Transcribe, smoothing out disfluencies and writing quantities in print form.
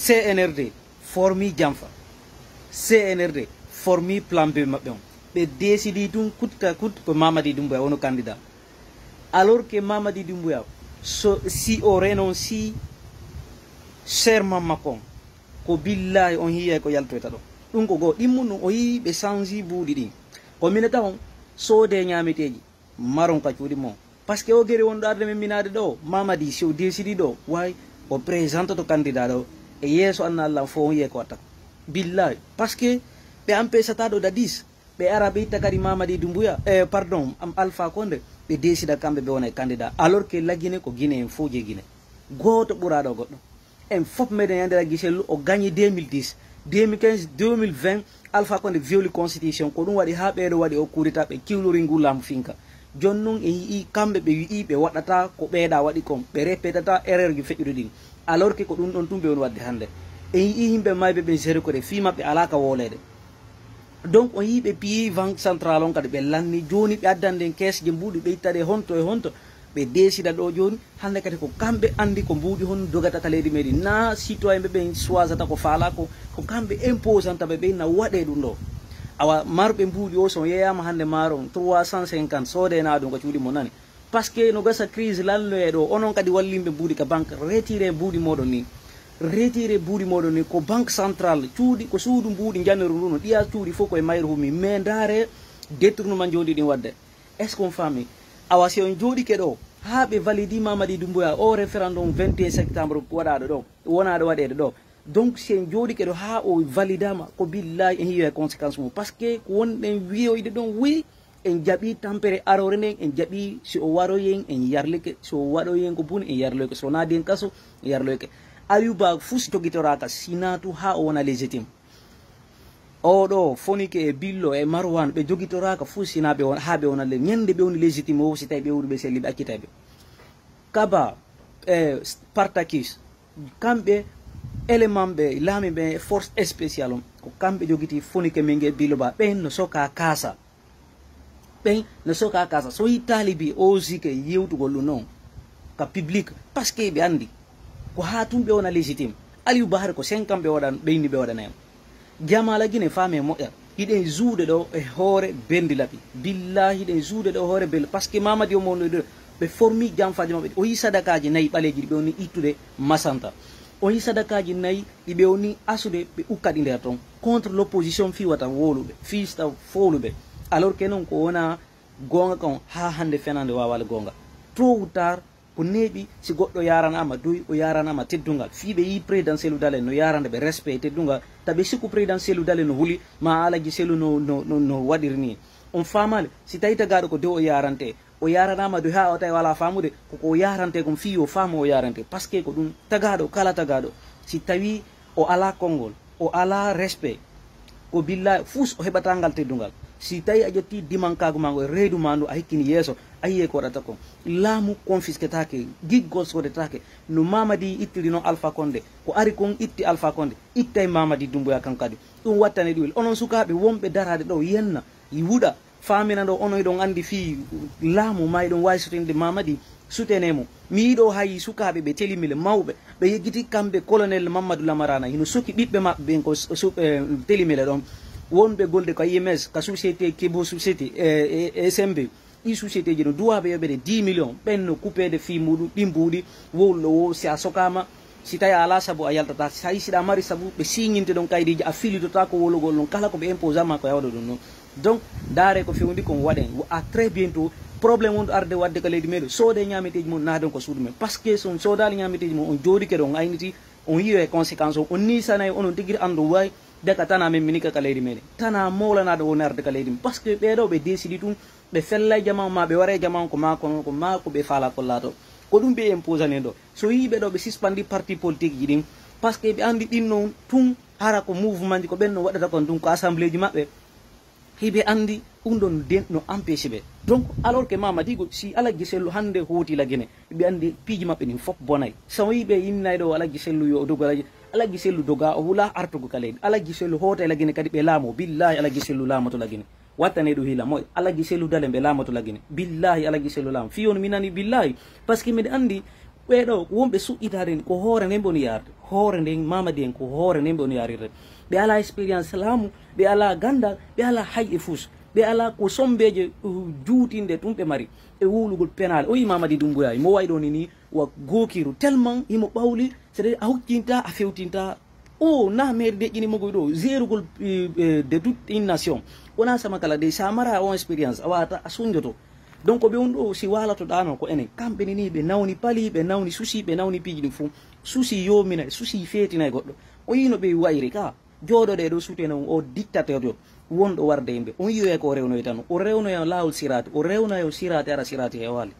CNRD formi jamfa CNRD formi plan B mabbe on be décidi dum kutka kut ko Mamadi Doumbouya wono candidat alors que Mamadi Doumbouya so si o renon si serment makon ko billahi on hiye ko yaltoyta do dum ko go dimmu o yi be sanji buudi di ko minata on so de nyameteji maron ka cuudi mo parce que o gere won do arde men minade do Mamadi si o décidi do way o présente to candidat do e yeso anna Allah fo hiye ko attaque billahi parce que be empêchata do da 10 be arabe takari Mamadi Doumbouya pardon am Alpha Condé be décida kambe be wona candidat alors que la Guinée ko Guinée en foje Guinée goto burado goddo en fop meden yandera giselu o gagné 2010 2015 2020 Alpha Condé violi constitution ko dum wadi ha be do wadi o kurita be kiwlori ngulam finka jonnon e yi kambe be yi be wadata ko beeda wadi kon be repetata erreur gi fejjude din alors que ko dum don tumbe on wadde hande e yi himbe maybe be zero ko de fi mabbe alaka wolede donc on yibe pi banque centrale on kadi be lanni joni be addande caisse je mbudi be ittade honto e honto be décida do joni hande kadi ko kambe andi ko mbudi hon dogata ka leydi medi na citoyen be choisata ko faala ko kambe imposanta be na wade dum do awa marbe mbudi o so yeyama hande maron 350 sode na dum ko ciudi mo nani parce que no gasa crise lallo e do onon kadi wallimbe mbudi ka banque retirer mbudi modon ni retiré buudi moɗon ni ko banque centrale cuuɗi ko suudu mbuuɗi janneru ndu no ɗiya cuuɗi fof koye mayre humi mais ndaare détournement jooɗi ɗin wadde est ce qu'on famille awa si on jooɗike ɗo haa ɓe validi Mamadi Doumbouya o référendum 21 septembre waɗaɗo ɗo wonaɗo waɗede ɗo donc si en jooɗike ɗo haa o validama ko billahi en hiyo e conséquence mum par ce que ko wonɗen wiyoyde ɗon wi en jaɓi tampere arore nden en jaɓi si o waroyen en yarlike si o waɗoyen ko buni en yarloyke so naadi en kaso en yarloyke Ayuba fus jogitoraka sinatu ha o wona légitime oɗo fonike e billo e Marwan ɓe jogitoraka fus sina ɓe ha ɓe wona ñande ɓe woni légitime o si tawi ɓe wuri ɓe selli ɓe accitaɓe Kaba Spartakis kamɓe élément ɓe laami ɓe force spéciale on ko kamɓe jogiti fonike min gue billo ba ɓen no soka kasa ɓen no soka kasa so yi talibi o sike yewtugol ɗum noon ka public parce que ɓe andi ko ha tumbe wona légitime Aliou Bahar ko 5 ans be wadan beyni be wadanayam Jamala Guinée fame moƴƴa hiɗen juuɗe ɗo e hoore bendi laɓi billahi hiɗen juuɗe ɗo hoore bendi par ce que Mamadi o mawno ɓe formi jamfaji mabɓe o yi sadakaji nayyi ɓaleji ɗi ɓe woni ittude masanta o yi sadakaji nayyi ɗi ɓe woni asude ɓe ukkaɗi nder ton contre l'opposition fiwata woluɓe fiista fowluɓe alors que noon ko wona gonga kon ha hande fenande wawale gonga trop ou tard ko neeɓi si goɗɗo yaranama doy o yaranama teddungal fiɓe yi président Cellou Dalein no yarande ɓe respect teddungal taɓe sikku président Cellou Dalein no huuli ma Alaji Cellou no waɗiri ni on famale si tawi tagaɗo ko dow o yarante o yaranama doy ha o tawi wala famude koko yarante kom fi o faamu o yarante par ce que ko ɗum tagaɗo kala tagaɗo si tawi o ala konngol o ala respect ko billahi fus o heɓata ngal teddungal si tawi a ƴetti dimankago ma ngo e reedu ma ndu a hikkini yeeso a yiye ko waɗata kon laamu confisquetake giggol sodetake no Mamadi ittiri noon Alpha Condé ko ari kon itti Alpha Condé ittay Mamadi Doumbouya kan kadi ɗum wattane ɗuwel onon sukaɓe wonɓe darade ɗo yenna wuuɗa famina ɗo onon ɗon andi fi laamu ma ɗon wawi sotinde Mamadi sutenemo mi yiɗo hayi sukaɓe ɓe telimile mawɓe ɓe yeggiti kamɓe colonel Mamadou Lamarana hino suki ɓiɓɓe maɓɓe ɓen ko telimile ɗon wonɓe golde ko IMS ka société Kebo société SMB ɗi société ji no duwaɓe yoɓede 10 millions ɓen no coupede fi muɗum ɗi mbuuɗi wowluɗo wo si a sokama si tawi ala saabu a yaltata sa yi siɗa mari saabu ɓe signinte ɗon kaydiji a filidota ko wolugol ɗon kala ko ɓe imposama ko yawɗa ɗum noon donc daare ko fewndi kon waɗen à très bientôt probléme wonɗo arde wadde ko leydi meɗen soode ñameteji mum naadon ko suudu men par ce que son soodali ñameteji mum on jooɗike ɗo on ayniti on yiyo e conséquence o on nisanayi onon tigui andu wawi deka tana men minika ka leydi meɗen tana mawlanaɗo woni arde ka leydi men par ce que ɓeɗo ɓe décidi ɗum ɓe fellay jama ma ɓe waɗe jama ko ma ko ɓe faala kollato ko ɗum ɓe imposane ɗo so yiɓe ɗo ɓe suspandi parti politique ji ɗin par ce que ɓe andi ɗin noon tun hara ko mouvement ji ko ɓen no waɗata kon ɗum ko assemblé ji maɓɓe hiɓe andi ɗum ɗon no empêché ɓe donc alors que Mamadi si Alaji Cellou hande hooti la Guinée ɓe andi piiji maɓɓe ɗin fof bonay so yiɓe yinnay ɗo Alaji Cellou yo dogo Alaji Cellou doga o wula artugo ka leydi Alaji Cellou hoota la Guinée kadi ɓe laamo billahi Alaji Cellou laamato la Guinée wattane ɗum hiila moƴ Alaji Cellou Dalein ɓe laamato la Guinée billahi Alaji Cellou laamo fiyon minani billahi par ce que miɗe andi ɓeɗo wonɓe suɓɓitade ko hoore nden boni yarde hoore nden mamadi en ko hoore nden boni yarirde ɓe ala expérience laamu ɓe ala gandal ɓe ala hay e fus ɓe ala ko sombeje juutinde ɗum ɓe mari e wulugol penal o yi mamadi dumboya mo wayɗo ni wa gokiru tellement imo ɓawli c'est à dire a hokkinta a fewtinta o na maire deƴƴini mogoy ɗo gérugol de toute une nation wona sama kala de sa mara on expérience a wawata a soñjoto donc ɓe on ɗo si walatoɗano ko enen kamɓe ni ɓe nawni paali ɓe nawni suusi ɓe nawni piiji ɗum fo suusi yomina suusi feetina e goɗɗo o yino ɓe wayri ka jooɗoɗe ɗo suutena o dictateur yo wonɗo warde yimɓe on yiyoya ko o rewnoye tan o rewnoya lawol sirate o rewnoya sirate ara sirate e waali